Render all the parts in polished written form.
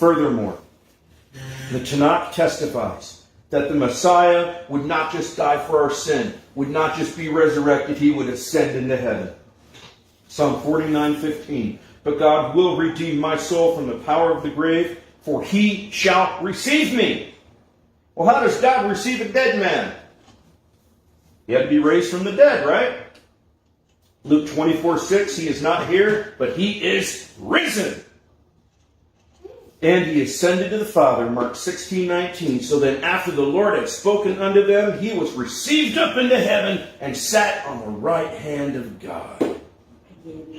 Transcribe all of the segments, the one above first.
Furthermore, the Tanakh testifies that the Messiah would not just die for our sin, would not just be resurrected, he would ascend into heaven. Psalm 49:15. But God will redeem my soul from the power of the grave, for he shall receive me. Well, how does God receive a dead man? He had to be raised from the dead, right? Luke 24:6, he is not here, but he is risen. And he ascended to the Father, Mark 16:19. So then after the Lord had spoken unto them, he was received up into heaven and sat on the right hand of God.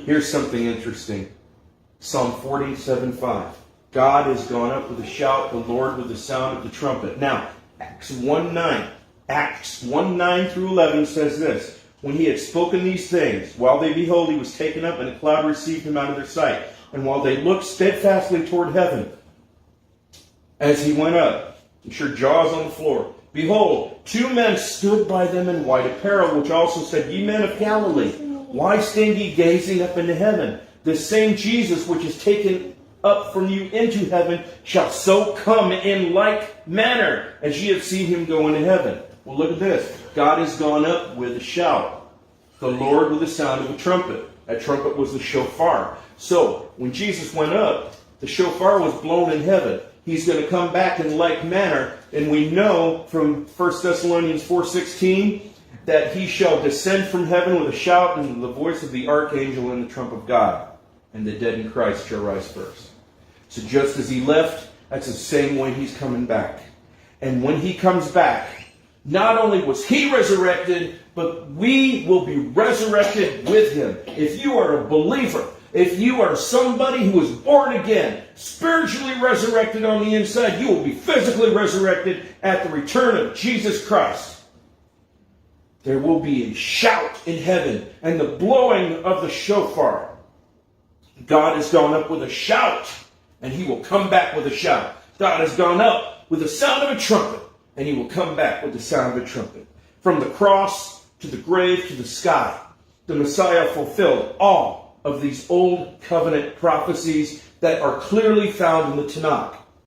Here's something interesting. Psalm 47:5. God has gone up with a shout, the Lord with the sound of the trumpet. Now, Acts 1:9 through 11 says this. When he had spoken these things, while they behold, he was taken up, and a cloud received him out of their sight. And while they looked steadfastly toward heaven, as he went up, I'm sure jaws on the floor, behold, two men stood by them in white apparel, which also said, Ye men of Galilee, why stand ye gazing up into heaven? The same Jesus which is taken up from you into heaven shall so come in like manner as ye have seen him go into heaven. Well, look at this. God has gone up with a shout. The Lord with the sound of a trumpet. That trumpet was the shofar. So, when Jesus went up, the shofar was blown in heaven. He's going to come back in like manner. And we know from 1 Thessalonians 4:16 that he shall descend from heaven with a shout and the voice of the archangel and the trump of God. And the dead in Christ shall rise first. So just as he left, that's the same way he's coming back. And when he comes back, not only was he resurrected, but we will be resurrected with him. If you are a believer, if you are somebody who is born again, spiritually resurrected on the inside, you will be physically resurrected at the return of Jesus Christ. There will be a shout in heaven and the blowing of the shofar. God has gone up with a shout, and he will come back with a shout. God has gone up with the sound of a trumpet, and he will come back with the sound of a trumpet. From the cross to the grave to the sky, the Messiah fulfilled all of these old covenant prophecies that are clearly found in the Tanakh.